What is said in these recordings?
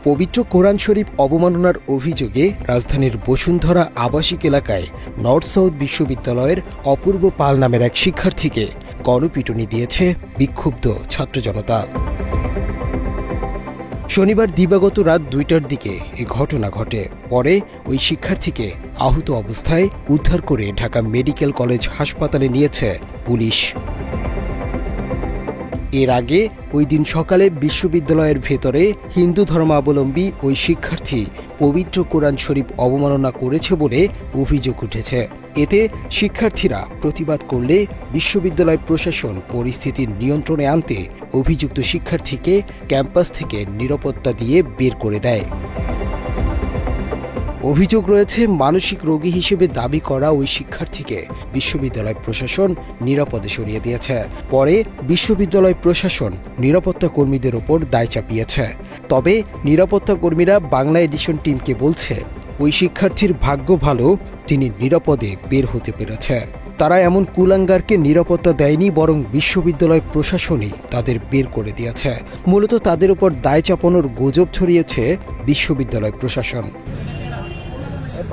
পবিত্র কোরআন শরীফ অবমাননার অভিযোগে রাজধানীর বসুন্ধরা আবাসিক এলাকায় নর্থ সাউথ বিশ্ববিদ্যালয়ের অপূর্ব পাল নামের এক শিক্ষার্থীকে গণপিটুনি দিয়েছে বিক্ষুব্ধ ছাত্র জনতা। শনিবার দিবাগত রাত ২টার দিকে এ ঘটনা ঘটে। পরে ওই শিক্ষার্থীকে আহত অবস্থায় উদ্ধার করে ঢাকা মেডিকেল কলেজ হাসপাতালে নিয়েছে পুলিশ। এর আগে ওই দিন সকালে বিশ্ববিদ্যালয়ের ভেতরে হিন্দু ধর্মাবলম্বী ওই শিক্ষার্থী পবিত্র কোরআন শরীফ অবমাননা করেছে বলে অভিযোগ উঠেছে। এতে শিক্ষার্থীরা প্রতিবাদ করলে বিশ্ববিদ্যালয় প্রশাসন পরিস্থিতির নিয়ন্ত্রণে আনতে অভিযুক্ত শিক্ষার্থীকে ক্যাম্পাস থেকে নিরাপত্তা দিয়ে বের করে দেয়। অভিযোগ রয়েছে, মানসিক রোগী হিসেবে দাবি করা ওই শিক্ষার্থীকে বিশ্ববিদ্যালয় প্রশাসন নিরাপদে সরিয়ে দিয়েছে। পরে বিশ্ববিদ্যালয় প্রশাসন নিরাপত্তা কর্মীদের ওপর দায় চাপিয়েছে। তবে নিরাপত্তা কর্মীরা বাংলা এডিশন টিমকে বলছে, ওই শিক্ষার্থীর ভাগ্য ভালো, তিনি নিরাপদে বের হতে পেরেছে। তারা এমন কুলাঙ্গারকে নিরাপত্তা দেয়নি, বরং বিশ্ববিদ্যালয় প্রশাসনই তাদের বের করে দিয়েছে। মূলত তাদের উপর দায় চাপানোর গুজব ছড়িয়েছে বিশ্ববিদ্যালয় প্রশাসন।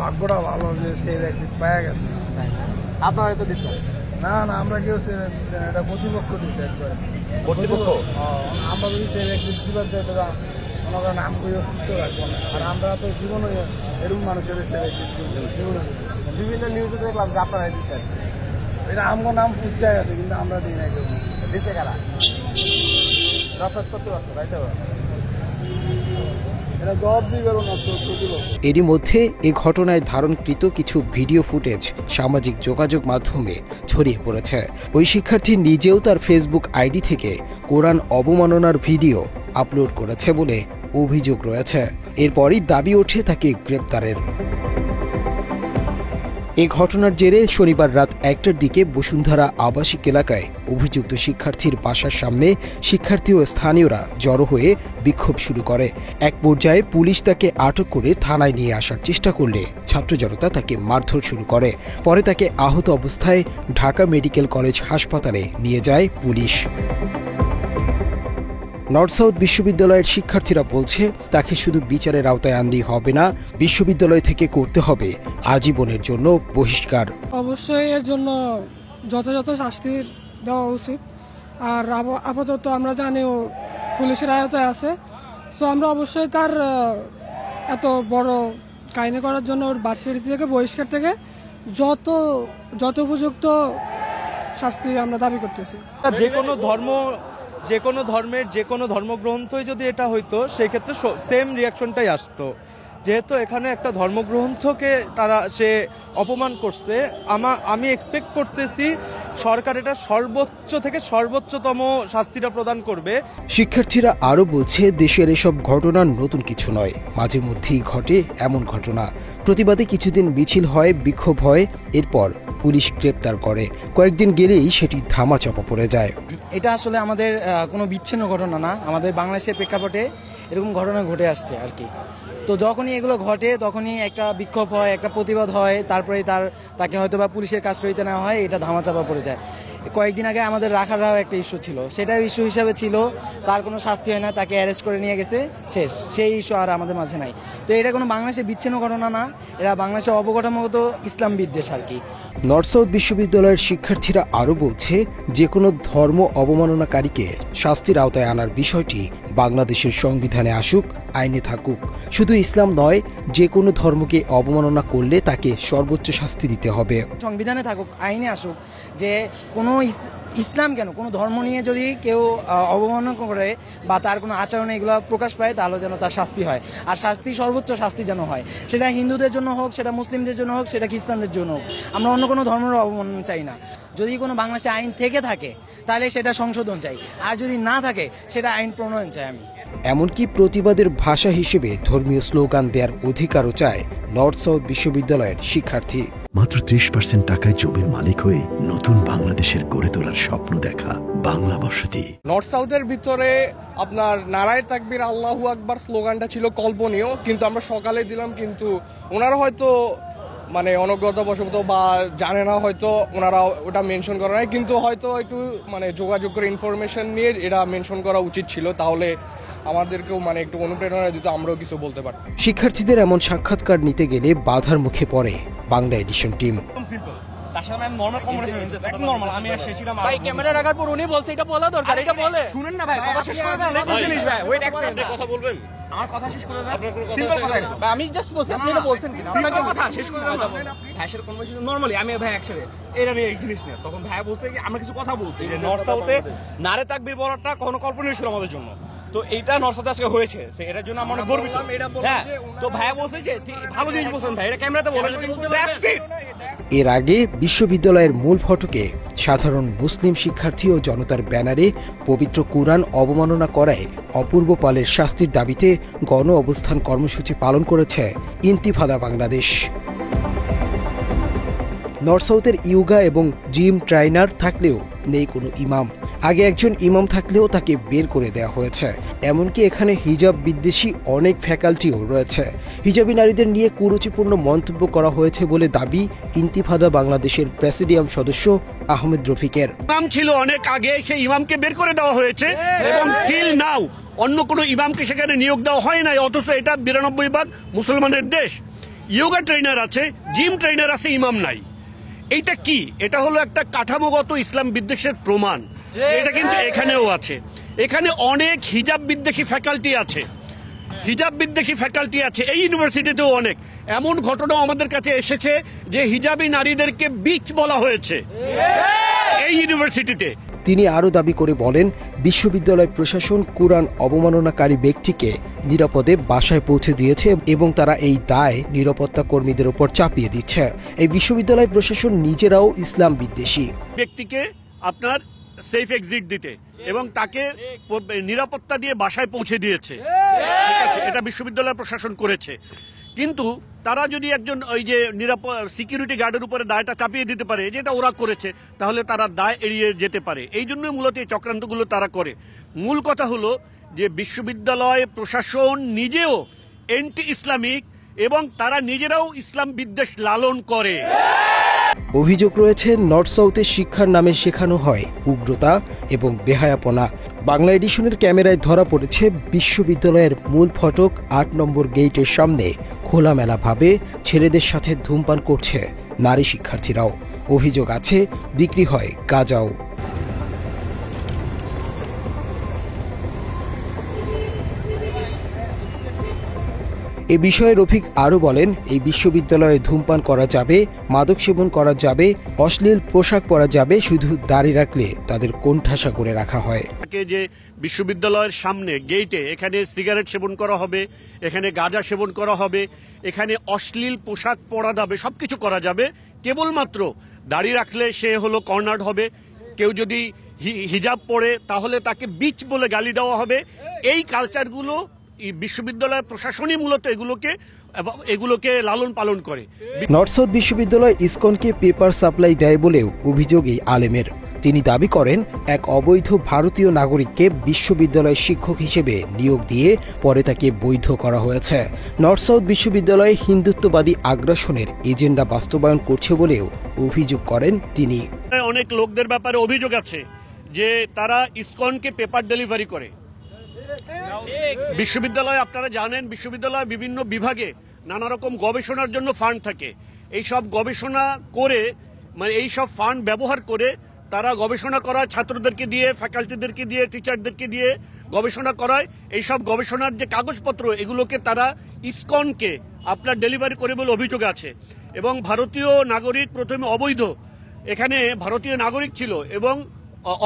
ভাগ্যটা ভালো যে সেভ এক্সিট পাওয়া গেছে। আপনারা তো দিচ্ছেন না, আমরা কেউ এটা কর্তৃপক্ষ দিচ্ছে একবারে। কর্তৃপক্ষ আমরা যদি সেভ এক্সিট দিবার যাই তো মনে করেন নাম করে সুস্থ রাখবো না। আর আমরা তো জীবনে এরকম মানুষের সেভ এক্সিট জীবনে বিভিন্ন নিউজে দেখলাম যে আপনারা দিচ্ছেন। এটা আমার নাম পুষতে গেছে, কিন্তু আমরা দিই না কেউ। দিচ্ছে কারা? রফাত করতে পারতো, তাই তো? এরই মধ্যে এ ঘটনায় ধারণকৃত কিছু ভিডিও ফুটেজ সামাজিক যোগাযোগ মাধ্যমে ছড়িয়ে পড়েছে। ওই শিক্ষার্থী নিজেও তার ফেসবুক আইডি থেকে কোরআন অবমাননার ভিডিও আপলোড করেছে বলে অভিযোগ রয়েছে। এরপরই দাবি ওঠে তাকে গ্রেপ্তারের। এই ঘটনার জেরে শনিবার রাত ১টার দিকে বসুন্ধরা আবাসিক এলাকায় অভিযুক্ত শিক্ষার্থীর বাসার সামনে শিক্ষার্থী ও স্থানীয়রা জড়ো হয়ে বিক্ষোভ শুরু করে। এক পর্যায়ে পুলিশ তাকে আটক করে থানায় নিয়ে আসার চেষ্টা করলে ছাত্র জনতা তাকে মারধর শুরু করে। পরে তাকে আহত অবস্থায় ঢাকা মেডিকেল কলেজ হাসপাতালে নিয়ে যায় পুলিশ। নর্থ সাউথ বিশ্ববিদ্যালয়ের শিক্ষার্থীরা বলছে, তাকে শুধু বিচারের আওতায় আনলেই হবে না, বিশ্ববিদ্যালয় থেকে করতে হবে আজীবনের জন্য বহিষ্কার। অবশ্যই এর জন্য যথাযথ শাস্তির দেওয়া উচিত। আর আপাতত আমরা জানি ও পুলিশের আয়তায় আছে, সো আমরা অবশ্যই তার এত বড় কাহিনী করার জন্য ওর ভার্সিটি থেকে বহিষ্কার থেকে যত উপযুক্ত শাস্তি আমরা দাবি করতেছি। যে কোনো ধর্মের যে কোনো ধর্মগ্রন্থই যদি এটা হইতো, সেই ক্ষেত্রে সেম রিয়াকশনটাই আসতো। যেহেতু এখানে একটা ধর্মগ্রন্থকে সে অপমান করছে, আমি এক্সপেক্ট করতেছি সরকার এটা সর্বোচ্চ থেকে সর্বোচ্চতম শাস্তিটা প্রদান করবে। শিক্ষার্থীরা আরও বলছে, দেশের এসব ঘটনা নতুন কিছু নয়, মাঝে মধ্যেই ঘটে এমন ঘটনা। প্রতিবাদে কিছুদিন মিছিল হয়, বিক্ষোভ হয়, এরপর পুলিশ গ্রেপ্তার করে। কয়েকদিন গেলেই সেটি ধামাচাপা পড়ে যায়। এটা আসলে আমাদের কোনো বিচ্ছিন্ন ঘটনা না, আমাদের বাংলাদেশের প্রেক্ষাপটে এরকম ঘটনা ঘটে আসছে আর কি। তো যখনই এগুলো ঘটে তখনই একটা বিক্ষোভ হয়, একটা প্রতিবাদ হয়, তারপরে তাকে হয়তো বা পুলিশের কাস্টডিতে নেওয়া হয়, এটা ধামাচাপা পড়ে যায়। কয়েকদিন আগে আমাদের রাখাররাও একটা ইস্যু ছিল, সেটাও ইস্যু হিসাবে ছিল, তার কোনো শাস্তি হয় না, তাকে অ্যারেস্ট করে নিয়ে গেছে, শেষ। সেই ইস্যু আর আমাদের মাঝে নাই। তো এটা কোনো বাংলাদেশের বিচ্ছিন্ন ঘটনা না, এটা বাংলাদেশের অবকাঠামোগত ইসলাম বিদ্বেষ আর কি। নর্থ সাউথ বিশ্ববিদ্যালয়ের শিক্ষার্থীরা আরও বলছে, যে কোনো ধর্ম অবমাননাকারীকে শাস্তির আওতায় আনার বিষয়টি বাংলাদেশের সংবিধানে আসুক, আইনে থাকুক। শুধু ইসলাম নয়, যে কোনো ধর্মকে অবমাননা করলে তাকে সর্বোচ্চ শাস্তি দিতে হবে। সংবিধানে থাকুক, আইনে আসুক, যে কোনো ইসলাম কেন, কোনো ধর্ম নিয়ে যদি কেউ অবমাননা করে বা তার কোনো আচরণে এগুলো প্রকাশ পায়, তাহলে যেন তার শাস্তি হয়। আর শাস্তি সর্বোচ্চ শাস্তি যেন হয়, সেটা হিন্দুদের জন্য হোক, সেটা মুসলিমদের জন্য হোক, সেটা খ্রিস্টানদের জন্য হোক। আমরা অন্য কোনো ধর্মের অবমাননা চাই না। যদি কোনো বাংলাদেশে আইন থেকে থাকে তাহলে সেটা সংশোধন চাই, আর যদি না থাকে সেটা আইন প্রণয়ন চাই আমি। এমনকি প্রতিবাদের ভাষা হিসেবে ধর্মীয় স্লোগান দেওয়ার অধিকারও চায় নর্থ সাউথ বিশ্ববিদ্যালয়ের শিক্ষার্থী। মাত্র 30% টাকায় জমির মালিক হয়ে নতুন বাংলাদেশের গড়ে তোলার স্বপ্ন দেখা বাংলা বসতি। নর্থ সাউথের ভিতরে আপনার নারায়ে তাকবীর আল্লাহু আকবার স্লোগানটা ছিল কল্পনীয়, কিন্তু আমরা সকালে দিলাম, কিন্তু ওনারা হয়তো মানে অনজ্ঞতাবশত বা জানে না হয়তো ওনারা ওটা মেনশন করে নাই, কিন্তু হয়তো একটু মানে যোগাযোগ করে ইনফরমেশন নিয়ে এটা মেনশন করা উচিত ছিল, তাহলে আমাদেরকেও মানে একটু অনুপ্রেরণা দিত, আমরাও কিছু বলতে পারতাম। শিক্ষার্থীদের এমন সাক্ষাৎকার নিতে গেলে বাধার মুখে পড়ে বাংলা এডিশন টিম। ভাই ক্যামেরা রাখার পর উনি বলছে এটা বলা দরকার, এটা বলে শুনেন না ভাই, কথা শেষ করে দেন। ওয়েট এক সেকেন্ড, কথা বলবেন, আমার কথা শেষ করে দেন। আমি জাস্ট বলছি আপনি এটা বলছেন কিনা, আপনাকে কথা শেষ করে দেন। ভাইয়ের কনভারসেশন নরমালি আমি ভাই একসাথে এটা নিয়ে এই জিনিস নিয়ে তখন ভাই বলছে কি আমরা কিছু কথা বলছি যে নর্থ সাউথে নারে তাকবীর বলাটা কখনো কল্পনীয় ছিল আমাদের জন্য, তো এইটা নর্থ সাউথে আজকে হয়েছে, এটার জন্য আমরা গর্বিত। হ্যাঁ, তো ভাই বলছে যে ভালো জিনিস বলছেন ভাই, এটা ক্যামেরাতে বলেন। এর আগে বিশ্ববিদ্যালয়ের মূল ফটকে সাধারণ মুসলিম শিক্ষার্থী ও জনতার ব্যানারে পবিত্র কুরআন অবমাননা করায় অপূর্ব পালের শাস্তির দাবিতে গণ অবস্থান কর্মসূচি পালন করেছে ইন্তিফাদা বাংলাদেশ। নর্থ সাউথের ইয়োগা এবং জিম ট্রেইনার থাকলেও নেই কোনো ইমাম। আগে একজন ইমাম থাকলেও তাকে বের করে দেওয়া হয়েছে। এমনকি এখানে হিজাব বিদ্বেষী অনেক ফ্যাকাল্টিও রয়েছে। হিজাবি নারীদের নিয়ে কুরুচিপূর্ণ মন্তব্য করা হয়েছে বলে দাবি ইন্তিফাদা বাংলাদেশের প্রেসিডিয়াম সদস্য আহমেদ রফিকের। ইমাম ছিল অনেক আগে, সেই ইমামকে বের করে দেওয়া হয়েছে এবং টিল নাও অন্য কোনো ইমামকে সেখানে নিয়োগ দেওয়া হয় নাই, অথচ এটা 92% মুসলমানের দেশ। ইয়োগা ট্রেনার আছে, জিম ট্রেনার আছে, ইমাম নাই। এইটা কি? এটা হলো একটা কাঠামোগত ইসলাম বিদ্বেষের প্রমাণ। এটা কিন্তু এখানেও আছে। এখানে অনেক হিজাব বিদ্বেষী ফ্যাকাল্টি আছে, এই ইউনিভার্সিটিতেও অনেক। এমন ঘটনাও আমাদের কাছে এসেছে যে হিজাবি নারীদেরকে বিচ বলা হয়েছে এই ইউনিভার্সিটিতে। তিনি আরও দাবি করে বলেন, বিশ্ববিদ্যালয় প্রশাসন কুরআন অবমাননাকারী ব্যক্তিকে নিরাপদে বাসায় পৌঁছে দিয়েছে এবং তারা এই দায় নিরাপত্তা কর্মীদের উপর চাপিয়ে দিচ্ছে। এই বিশ্ববিদ্যালয় প্রশাসন নিজেরাও ইসলাম বিদ্বেষী ব্যক্তিকে আপনার সেফ এক্সিট দিতে এবং তাকে নিরাপত্তা দিয়ে বাসায় পৌঁছে দিয়েছে, ঠিক আছে, এটা বিশ্ববিদ্যালয় প্রশাসন করেছে। কিন্তু তারা যদি একজন ওই যে সিকিউরিটি গার্ডের উপরে দায়টা চাপিয়ে দিতে পারে, যেটা ওরা করেছে, তাহলে তারা দায় এড়িয়ে যেতে পারে। এই জন্যই মূলত এই চক্রান্তগুলো তারা করে। মূল কথা হলো যে বিশ্ববিদ্যালয় প্রশাসন নিজেও অ্যান্টি ইসলামিক এবং তারা নিজেরাও ইসলাম বিদ্বেষ লালন করে। অভিযোগ রয়েছে নর্থ সাউথের শিক্ষার নামে শেখানো হয় উগ্রতা এবং বেহায়াপনা। বাংলা এডিশনের ক্যামেরায় ধরা পড়েছে বিশ্ববিদ্যালয়ের মূল ফটক ৮ নম্বর গেইটের সামনে খোলামেলাভাবে ছেলেদের সাথে ধূমপান করছে নারী শিক্ষার্থীরাও। অভিযোগ আছে বিক্রি হয় গাঁজাও। এ বিষয়ে রফিক আরও বলেন, এই বিশ্ববিদ্যালয়ে ধূমপান করা যাবে, মাদক সেবন করা যাবে, অশ্লীল পোশাক পরা যাবে, শুধু দাড়ি রাখলে তাদের কোণঠাসা করে রাখা হয়। যে বিশ্ববিদ্যালয়ের সামনে গেইটে এখানে সিগারেট সেবন করা হবে, এখানে গাঁজা সেবন করা হবে, এখানে অশ্লীল পোশাক পরা যাবে, সবকিছু করা যাবে। কেবলমাত্র দাড়ি রাখলে সে হলো কর্নার্ড হবে, কেউ যদি হিজাব পরে তাহলে তাকে বিচ বলে গালি দেওয়া হবে। এই কালচারগুলো বিশ্ববিদ্যালয় প্রশাসনই মূলত এগুলোকে লালন পালন করে। নর্থ সাউথ বিশ্ববিদ্যালয় ইসকনকে পেপার সাপ্লাই দেয় বলেও অভিযোগ এই আলেমের। তিনি দাবি করেন, এক অবৈধ ভারতীয় নাগরিককে বিশ্ববিদ্যালয় শিক্ষক হিসেবে নিয়োগ দিয়ে পরে তাকে বৈধ করা হয়েছে। নর্থ সাউথ বিশ্ববিদ্যালয় হিন্দুত্ববাদী আগ্রাসনের এজেন্ডা বাস্তবায়ন করছে বলেও অভিযোগ করেন তিনি। অনেক লোকদের ব্যাপারে অভিযোগ আছে যে তারা ইসকনকে পেপার ডেলিভারি করে। বিশ্ববিদ্যালয়, আপনারা জানেন, বিশ্ববিদ্যালয় বিভিন্ন বিভাগে নানা রকম গবেষণার জন্য ফান্ড থাকে। এই সব গবেষণা করে, মানে এই সব ফান্ড ব্যবহার করে তারা গবেষণা করায়, ছাত্রদেরকে দিয়ে, ফ্যাকাল্টিদেরকে দিয়ে, টিচারদেরকে দিয়ে গবেষণা করায়। এই সব গবেষণার যে কাগজপত্র, এগুলোকে তারা ইসকনকে আপনার ডেলিভারি করে বলে অভিযোগ আছে। এবং ভারতীয় নাগরিক প্রথমে অবৈধ, এখানে ভারতীয় নাগরিক ছিল এবং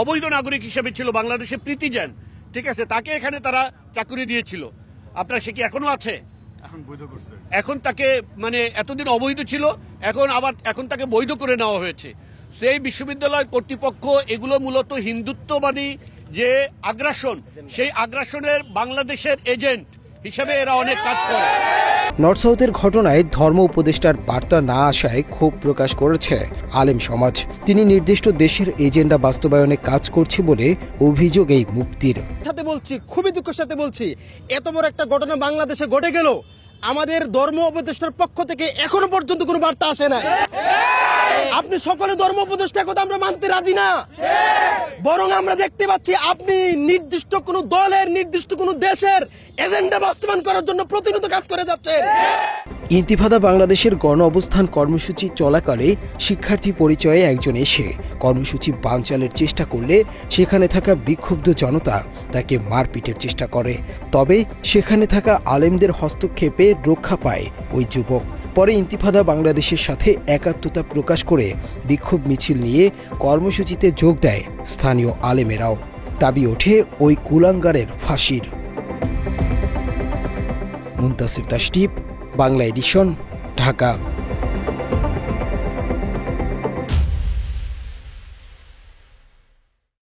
অবৈধ নাগরিক হিসেবে ছিল বাংলাদেশে প্রীতি জ্যান, ঠিক আছে, তাকে এখানে তারা চাকরি দিয়েছিল। আপনার সে কি এখনো আছে? এখন তাকে, মানে এতদিন অবৈধ ছিল, এখন তাকে বৈধ করে নেওয়া হয়েছে। সেই বিশ্ববিদ্যালয় কর্তৃপক্ষ এগুলো মূলত হিন্দুত্ববাদী যে আগ্রাসন, সেই আগ্রাসনের বাংলাদেশের এজেন্ট হিসেবে এরা অনেক কাজ করে। নর্থ সাউথের ঘটনায় ধর্ম উপদেষ্টার বার্তা না আসায় ক্ষোভ প্রকাশ করেছে আলেম সমাজ। তিনি নির্দিষ্ট দেশের এজেন্ডা বাস্তবায়নে কাজ করছে বলে অভিযোগ এই মুফতির। সাথে বলছি, খুবই দুঃখের সাথে বলছি, এত বড় একটা ঘটনা বাংলাদেশে ঘটে গেল, আমাদের ধর্ম উপদেষ্টার পক্ষ থেকে এখনো পর্যন্ত কোনো বার্তা আসে নাই। আপনি সকলে ধর্ম উপদেষ্টা কথা আমরা মানতে রাজি না, বরং আমরা দেখতে পাচ্ছি আপনি নির্দিষ্ট কোনো দলের, নির্দিষ্ট কোনো দেশের এজেন্ডা বাস্তবায়ন করার জন্য প্রতিনিয়ত কাজ করে যাচ্ছেন। ইন্তিফাদা বাংলাদেশের গণ অবস্থান কর্মসূচি চলাকালে শিক্ষার্থী পরিচয়ে একজন এসে কর্মসূচি বানচালের চেষ্টা করলে সেখানে থাকা বিক্ষুব্ধ জনতা তাকে মারপিটের চেষ্টা করে। তবে সেখানে থাকা আলেমদের হস্তক্ষেপে রক্ষা পায় ওই যুবক। পরে ইন্তিফাদা বাংলাদেশের সাথে একাত্মতা প্রকাশ করে বিক্ষোভ মিছিল নিয়ে কর্মসূচিতে যোগ দেয় স্থানীয় আলেমেরাও। দাবি ওঠে ওই কুলাঙ্গারের ফাঁসির। মুনতাসির তাশরিফ, বাংলা এডিশন, ঢাকা।